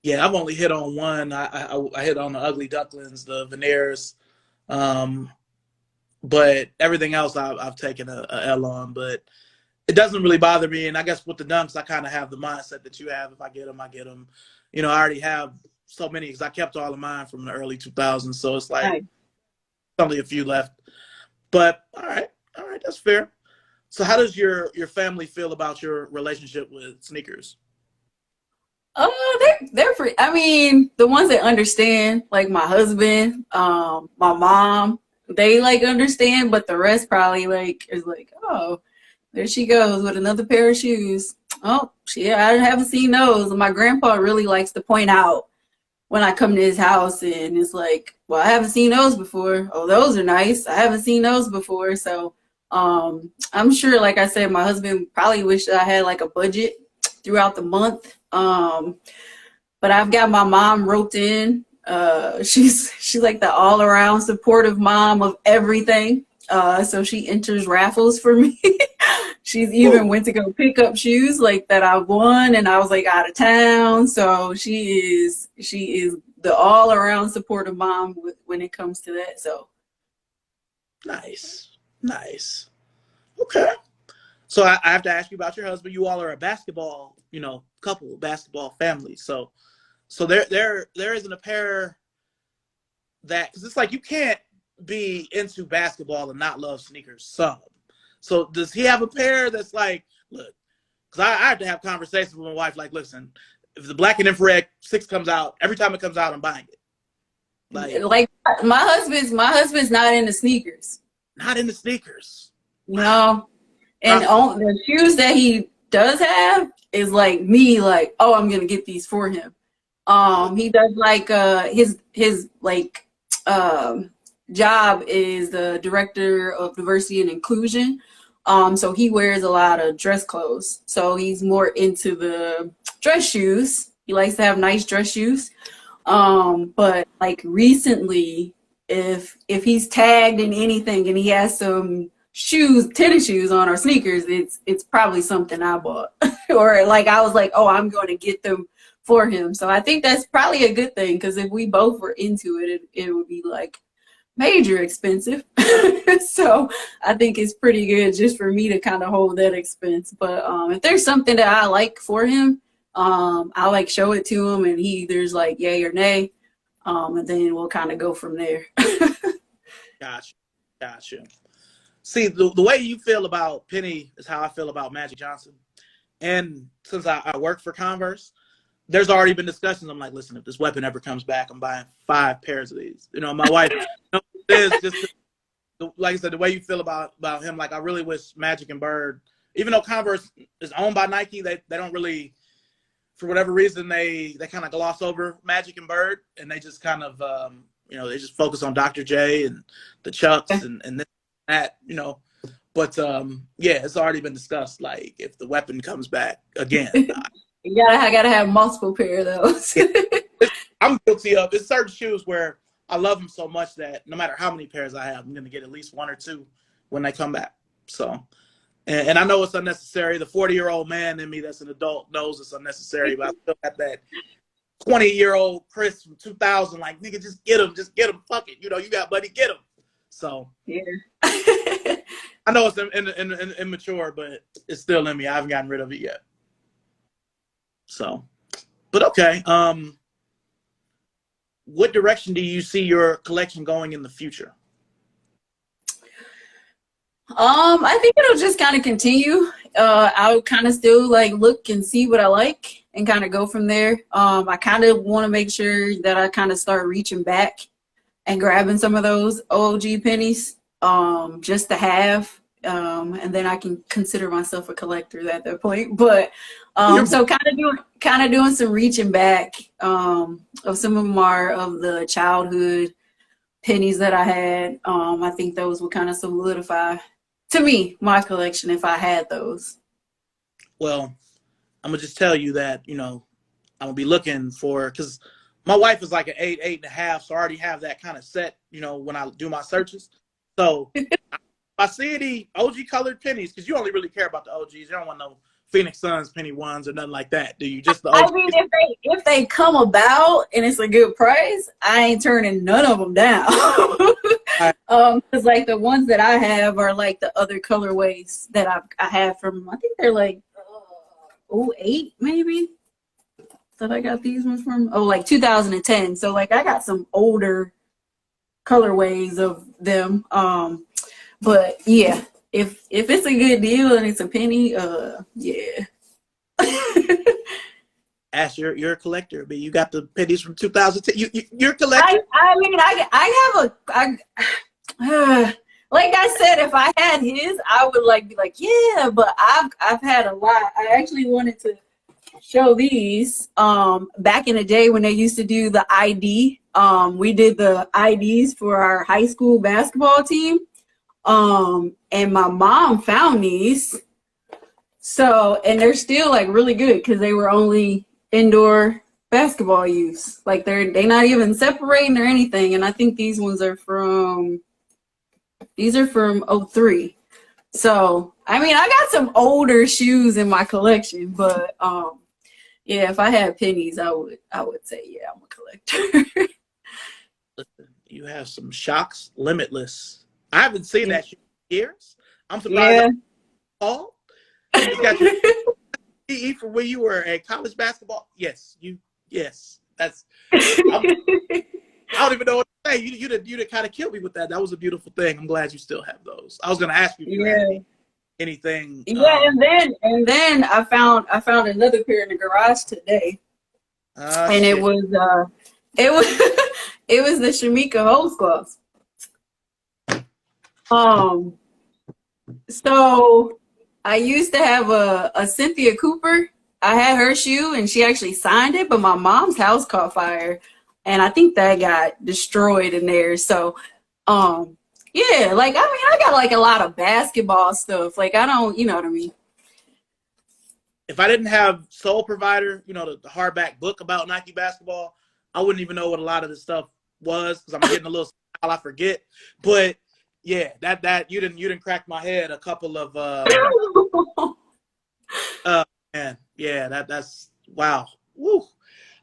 Yeah, I've only hit on one. I hit on the Ugly Ducklings, the veneers. But everything else I've taken a L on. But it doesn't really bother me. And I guess with the Dunks, I kind of have the mindset that you have. If I get them, I get them. I already have so many because I kept all of mine from the early 2000s. So it's like only a few left. But all right, that's fair. So how does your family feel about your relationship with sneakers? They're pretty. I mean, the ones that understand, like my husband, my mom, they like understand, but the rest probably like is like, oh, there she goes with another pair of shoes. Oh, yeah, I haven't seen those. And my grandpa really likes to point out when I come to his house, and it's like, well, I haven't seen those before. Oh, those are nice. I haven't seen those before. So I'm sure, like I said, my husband probably wished I had like a budget throughout the month. But I've got my mom roped in. She's like the all around supportive mom of everything. So she enters raffles for me. She's even went to go pick up shoes like that I won, and I was like out of town. So she is the all around supportive mom when it comes to that. So nice. Okay. So I have to ask you about your husband. You all are a basketball, couple, basketball family. So there isn't a pair that, because it's like you can't be into basketball and not love sneakers some. So does he have a pair that's like, look, because I have to have conversations with my wife like, listen, if the black and infrared 6 comes out, every time it comes out, I'm buying it. Like my husband's not into sneakers. Not into sneakers. No. And the shoes that he does have is like me, like, oh, I'm gonna get these for him. He does like his like job is the director of diversity and inclusion. So he wears a lot of dress clothes. So he's more into the dress shoes. He likes to have nice dress shoes. But like recently, if he's tagged in anything and he has some shoes, tennis shoes on or sneakers, it's probably something I bought. Or like I was like, oh, I'm going to get them for him. So I think that's probably a good thing, because if we both were into it, it would be like major expensive. So I think it's pretty good just for me to kind of hold that expense. But if there's something that I like for him, I'll like show it to him and he either's like yay or nay. And then we'll kind of go from there. Gotcha. See, the way you feel about Penny is how I feel about Magic Johnson. And since I work for Converse, there's already been discussions. I'm like, listen, if this weapon ever comes back, I'm buying 5 pairs of these. You know, my wife, is just like I said, the way you feel about him. Like, I really wish Magic and Bird, even though Converse is owned by Nike, they don't really, for whatever reason, they kind of gloss over Magic and Bird, and they just kind of, they just focus on Dr. J and the Chucks and this and that, But yeah, it's already been discussed. Like, if the weapon comes back again, I gotta have multiple pair of those. I'm guilty of. There's certain shoes where I love them so much that no matter how many pairs I have, I'm gonna get at least 1 or 2 when they come back. So, and I know it's unnecessary. The 40-year-old man in me that's an adult knows it's unnecessary, but I still got that 20-year-old Chris from 2000, like, nigga, just get them, fuck it. You got money, get them. So yeah. I know it's immature, but it's still in me. I haven't gotten rid of it yet. So, but okay. What direction do you see your collection going in the future? I think it'll just kind of continue. I'll kind of still like look and see what I like and kind of go from there. I kind of want to make sure that I kind of start reaching back and grabbing some of those OG pennies, just to have. And then I can consider myself a collector at that point. But so kind of doing some reaching back. Of some of them are of the childhood pennies that I had. I think those would kind of solidify, to me, my collection if I had those. Well, I'm gonna just tell you that I'm gonna be looking for, because my wife is like an 8.5, so I already have that kind of set. When I do my searches, so. I see any OG colored pennies, because you only really care about the OGs. You don't want no Phoenix Suns penny ones or nothing like that, do you? Just the OGs. I mean, if they come about and it's a good price, I ain't turning none of them down. Because like the ones that I have are like the other colorways that I have from, I think they're like 08 maybe, that I got these ones from. Oh, like 2010. So like I got some older colorways of them. But yeah, if it's a good deal and it's a penny, yeah. Ash, you're a collector, but you got the pennies from 2010. You're a collector. I mean, I like I said, if I had his, I would be like, yeah. But I've had a lot. I actually wanted to show these. Back in the day when they used to do the ID, we did the IDs for our high school basketball team. And my mom found these. So, and they're still like really good because they were only indoor basketball use. Like they're not even separating or anything. And I think these ones are from 03. So, I mean, I got some older shoes in my collection, but yeah, if I had pennies, I would say, yeah, I'm a collector. Listen, you have some Shocks Limitless. I haven't seen that shit in years. I'm surprised. Paul, you got your PE from when you were at college basketball. Yes, that's. I don't even know what to say. You kind of killed me with that. That was a beautiful thing. I'm glad you still have those. I was going to ask you if you had anything. Yeah, and then I found another pair in the garage today, and it was It was the Shamika hose cloths. Um, so I used to have a Cynthia Cooper. I had her shoe and she actually signed it, but my mom's house caught fire and I think that got destroyed in there. So yeah, like I mean I got like a lot of basketball stuff. Like I don't, you know what I mean? If I didn't have Soul Provider, you know, the hardback book about Nike basketball, I wouldn't even know what a lot of this stuff was because I'm getting a little style, I forget. But yeah, that you didn't crack my head a couple of man, yeah, that's wow. Woo.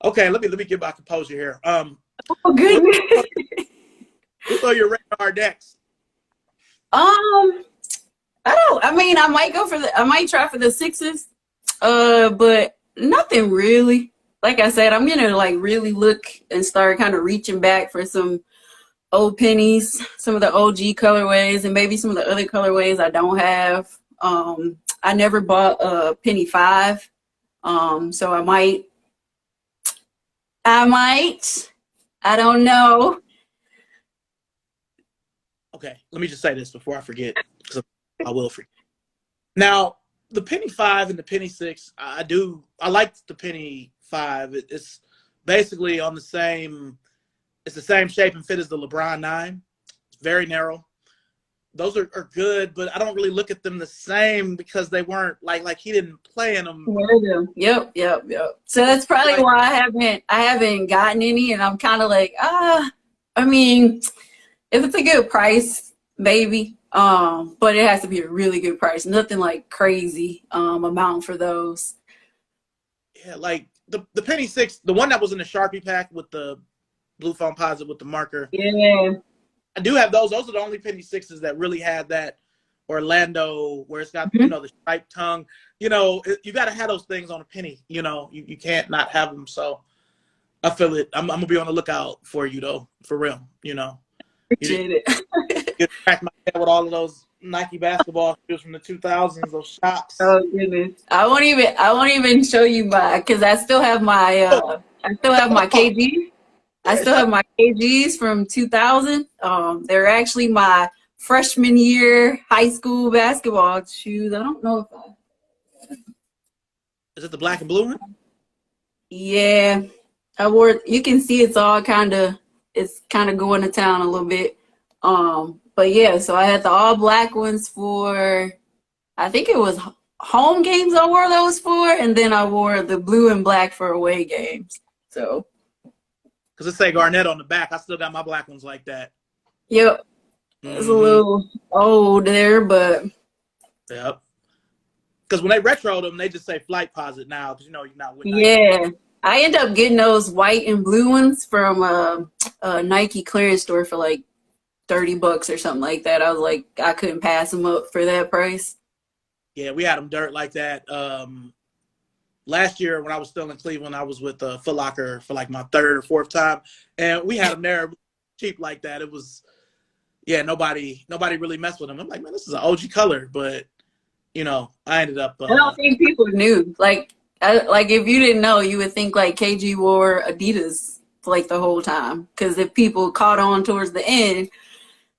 Okay, let me get my composure here. Oh goodness. What's on your radar next? I mean I might I might try for the sixes. But nothing really. Like I said, I'm gonna like really look and start kind of reaching back for some old pennies, some of the OG colorways, and maybe some of the other colorways I don't have. I never bought a penny 5. So I might, I don't know. Okay, let me just say this before I forget, because I will forget. Now, the penny 5 and the penny 6, I like the penny 5. It's basically on the same, it's the same shape and fit as the LeBron 9. It's very narrow. Those are good, but I don't really look at them the same because they weren't like he didn't play in them. Yep. So that's probably why I haven't gotten any, and I'm kind of like, I mean, if it's a good price, maybe. But it has to be a really good price. Nothing like crazy amount for those. Yeah, like the penny 6, the one that was in the Sharpie pack with the blue foam positive with the marker. Yeah. I do have those. Those are the only penny 6s that really had that Orlando where it's got, you know, the striped tongue. You know, you got to have those things on a penny. You know, you can't not have them. So I feel it. I'm going to be on the lookout for you, though, for real, you know. Appreciate it. You crack my head with all of those Nike basketball shoes from the 2000s, those shops. Oh goodness, I won't even show you because I still have my KG. I still have my KGs from 2000. They're actually my freshman year high school basketball shoes. I don't know if Is it the black and blue one? yeah, I wore. You can see it's kind of going to town a little bit. But yeah, so I had the all black ones for, I think it was home games I wore those for, and then I wore the blue and black for away games. So. Because it say Garnett on the back. I still got my black ones like that. Yep. It's a little old there, but. Yep. Because when they retroed them, they just say flight posit now because, you know, you're not with Nike. Yeah. I end up getting those white and blue ones from a Nike clearance store for like $30 or something like that. I was like, I couldn't pass them up for that price. Yeah, we had them dirt like that. Last year when I was still in Cleveland, I was with Foot Locker for like my 3rd or 4th time, and we had them there cheap like that. It was, yeah, nobody really messed with them. I'm like, man, this is an OG color, but you know, I ended up. I don't think people knew. Like if you didn't know, you would think like KG wore Adidas like the whole time. Because if people caught on towards the end,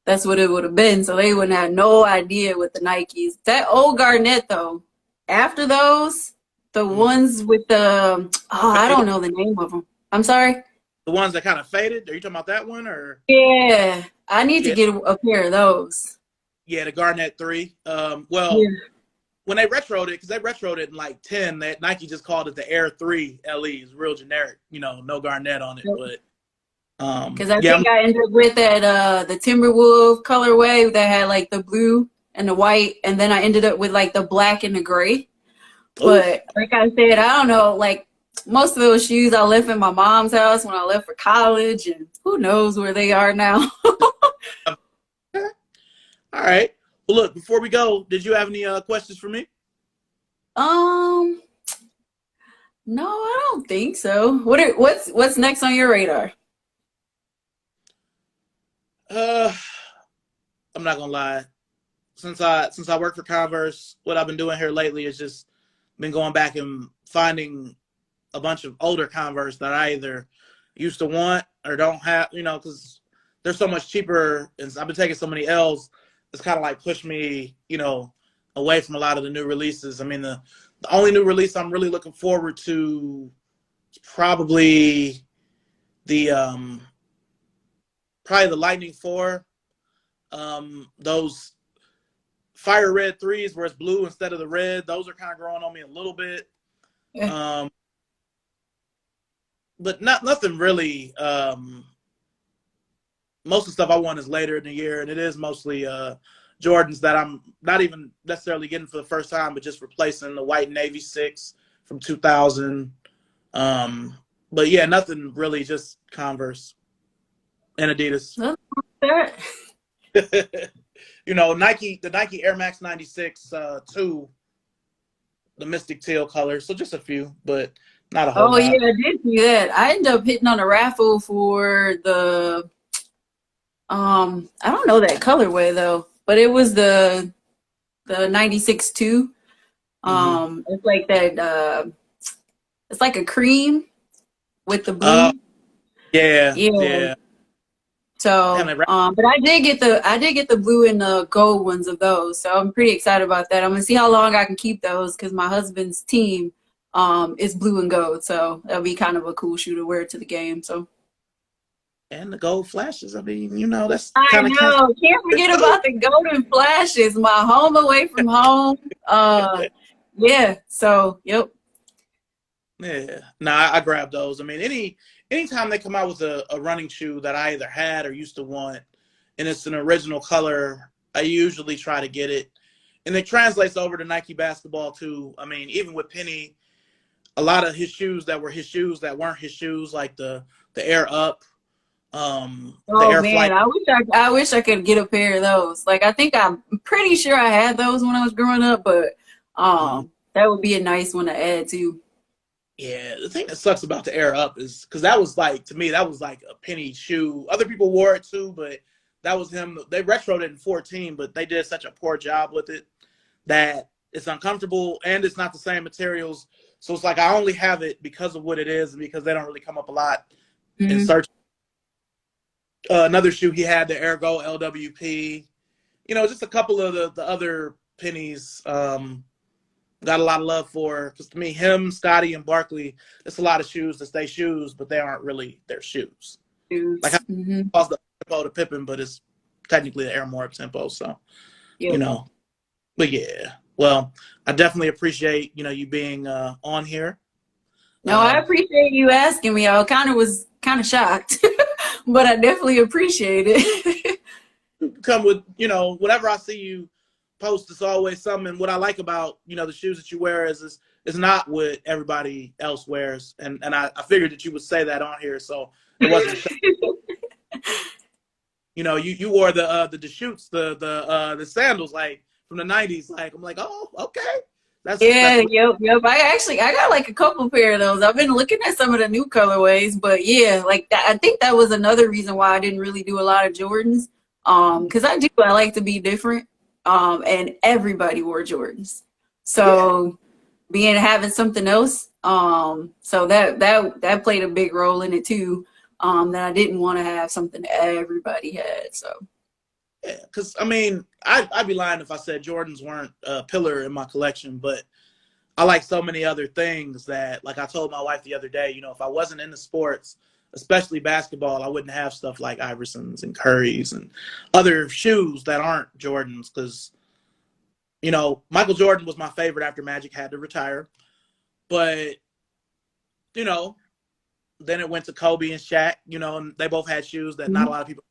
that's what it would have been. So they wouldn't have no idea with the Nikes. That old Garnett though, after those, the ones with the I don't know the name of them. I'm sorry. The ones that kind of faded. Are you talking about that one or? Yeah, I need to get a pair of those. Yeah, the Garnett 3. When they retroed it, because they retroed it in like 10, that Nike just called it the Air 3 LEs, real generic, you know, no Garnett on it. But because I think I ended up with that the Timberwolf colorway that had like the blue and the white, and then I ended up with like the black and the gray. But like I said, I don't know, like most of those shoes I left in my mom's house when I left for college, and who knows where they are now. All right. Well, look, before we go, did you have any questions for me? No, I don't think so. What's next on your radar? I'm not gonna lie. Since I work for Converse, what I've been doing here lately is just been going back and finding a bunch of older Converse that I either used to want or don't have, because they're so much cheaper, and I've been taking so many L's. It's kind of like pushed me, away from a lot of the new releases. I mean, the only new release I'm really looking forward to is the um, probably the Lightning 4. Those fire red 3s where it's blue instead of the red, those are kind of growing on me a little bit. Yeah. But nothing really. Most of the stuff I want is later in the year, and it is mostly Jordans that I'm not even necessarily getting for the first time, but just replacing the white Navy 6 from 2000. But yeah, nothing really, just Converse and Adidas. Nike, the Nike Air Max 96 2, the Mystic Teal color. So just a few, but not a whole lot. Yeah, I did see that. I ended up hitting on a raffle for the I don't know that colorway though, but it was the 96 2. It's like that it's like a cream with the blue. Yeah. So, but I did get the blue and the gold ones of those. So I'm pretty excited about that. I'm gonna see how long I can keep those because my husband's team is blue and gold. So that'll be kind of a cool shoe to wear to the game. So. And the gold flashes. I mean, that's I know. Can't forget about the golden flashes. My home away from home. Yeah. So, yep. Yeah. Nah, I grabbed those. I mean, anytime they come out with a running shoe that I either had or used to want, and it's an original color, I usually try to get it. And it translates over to Nike basketball too. I mean, even with Penny, a lot of his shoes that were his shoes that weren't his shoes, like the Air Up. The Air man, Flight. I wish I could get a pair of those. Like I'm pretty sure I had those when I was growing up, but that would be a nice one to add to. Yeah, the thing that sucks about the Air Up is because that was like, to me, that was like a Penny shoe. Other people wore it too, but that was him. They retroed it in 14, but they did such a poor job with it that it's uncomfortable and it's not the same materials. So it's like I only have it because of what it is and because they don't really come up a lot in search. Another shoe he had, the Ergo LWP. Just a couple of the other Pennies got a lot of love for. Because to me, him, Scotty, and Barkley, it's a lot of shoes that stay shoes, but they aren't really their shoes. Like I calls the tempo to Pippen, but it's technically the Air More tempo. So, But yeah, well, I definitely appreciate you being on here. No, I appreciate you asking me. I was kind of shocked. But I definitely appreciate it. Come with, whenever I see you post, it's always something. And what I like about, the shoes that you wear is not what everybody else wears. And I figured that you would say that on here. So it wasn't. You wore the Deschutes, the sandals, like from the 90s. Like, I'm like, oh, okay. Yep. I got like a couple pair of those. I've been looking at some of the new colorways, but yeah, like that, I think that was another reason why I didn't really do a lot of Jordans. Because I like to be different. And everybody wore Jordans. So having something else, so that played a big role in it too. That I didn't want to have something that everybody had. So yeah, because I mean, I'd be lying if I said Jordans weren't a pillar in my collection, but I like so many other things that, like I told my wife the other day, if I wasn't into sports, especially basketball, I wouldn't have stuff like Iversons and Currys and other shoes that aren't Jordans. Because, Michael Jordan was my favorite after Magic had to retire. But, then it went to Kobe and Shaq, and they both had shoes that not a lot of people,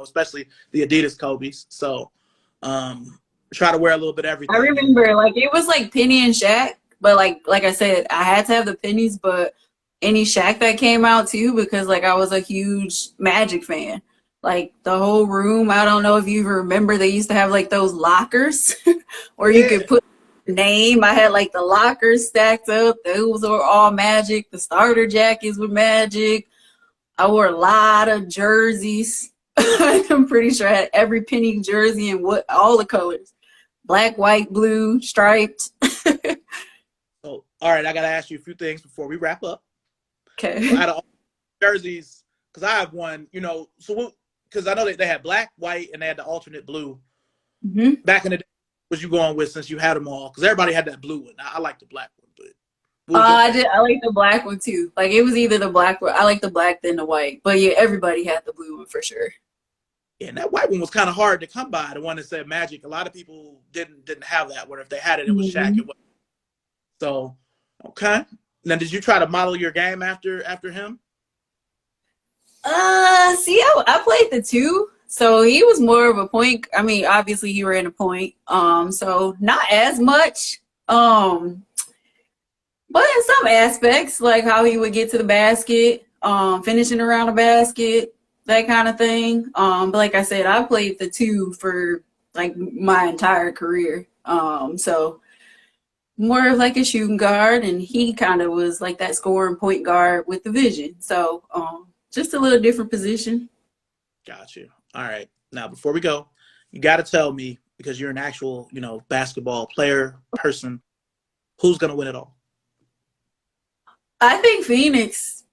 especially the Adidas Kobe's. So, try to wear a little bit of everything. I remember, it was like Penny and Shaq, but like I said, I had to have the Pennies, but any Shaq that came out too, because I was a huge Magic fan. Like the whole room, I don't know if you remember, they used to have those lockers where you could put your name. I had the lockers stacked up. Those were all Magic. The starter jackets were Magic. I wore a lot of jerseys. I'm pretty sure I had every Penny jersey and all the colors. Black, white, blue, striped. So, all right, I got to ask you a few things before we wrap up. Okay. So jerseys, because I have one, you know, so because I know that they had black, white, and they had the alternate blue. Mm-hmm. Back in the day, what was you going with since you had them all? Because everybody had that blue one. I like the black one, but what was your favorite? I like the black one too. Like it was either the black one. I like the black then the white. But yeah, everybody had the blue one for sure. Yeah, and that white one was kind of hard to come by. The one that said Magic. A lot of people didn't have that one. If they had it, it was Shaq. Mm-hmm. It was, so okay. Now, did you try to model your game after him? See, I played the two. So he was more of a point. I mean, obviously he ran a point. So not as much. But in some aspects, like how he would get to the basket, finishing around the basket, that kind of thing. But like I said, I played the two for like my entire career. So more of like a shooting guard, and he kind of was like that scoring point guard with the vision. So just a little different position. Got you. All right. Now, before we go, you got to tell me, because you're an actual, you know, basketball player, person, who's going to win it all? I think Phoenix.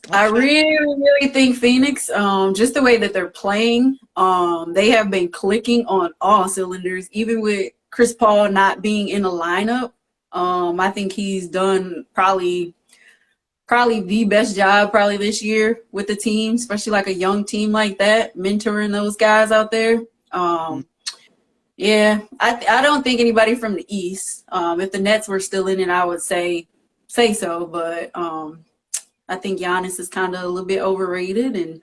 Okay. I really, really think Phoenix, just the way that they're playing, they have been clicking on all cylinders, even with Chris Paul not being in the lineup. I think he's done probably the best job probably this year with the team, especially like a young team like that, mentoring those guys out there. Yeah, I don't think anybody from the East. If the Nets were still in it, I would say so, but I think Giannis is kind of a little bit overrated, and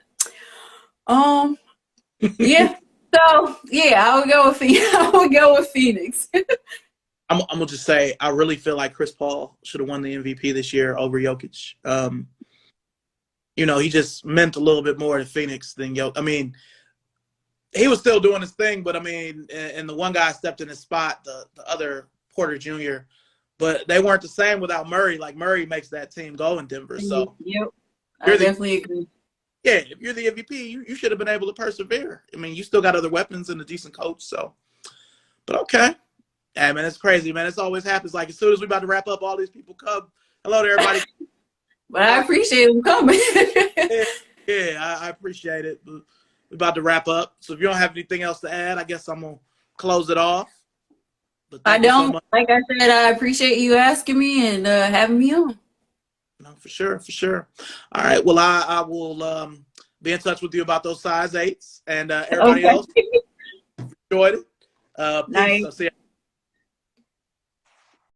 yeah. So yeah, I would go with Phoenix. I'm gonna just say I really feel like Chris Paul should have won the MVP this year over Jokic. You know, he just meant a little bit more to Phoenix than Jokic. I mean, he was still doing his thing, but I mean, and the one guy stepped in his spot, the other Porter Jr., but they weren't the same without Murray. Like Murray makes that team go in Denver. So yep, I definitely agree. Yeah, if you're the MVP, you should have been able to persevere. I mean, you still got other weapons and a decent coach. So, but okay. Yeah, man, it's crazy, man. It's always happens. Like, as soon as we about to wrap up, all these people come. Hello to everybody. But I appreciate them coming. I appreciate it. We're about to wrap up. So if you don't have anything else to add, I guess I'm going to close it off. I don't. So like I said, I appreciate you asking me and having me on. No, for sure. All right. Well, I will be in touch with you about those size 8s. And everybody else enjoyed it. Nice. I'll see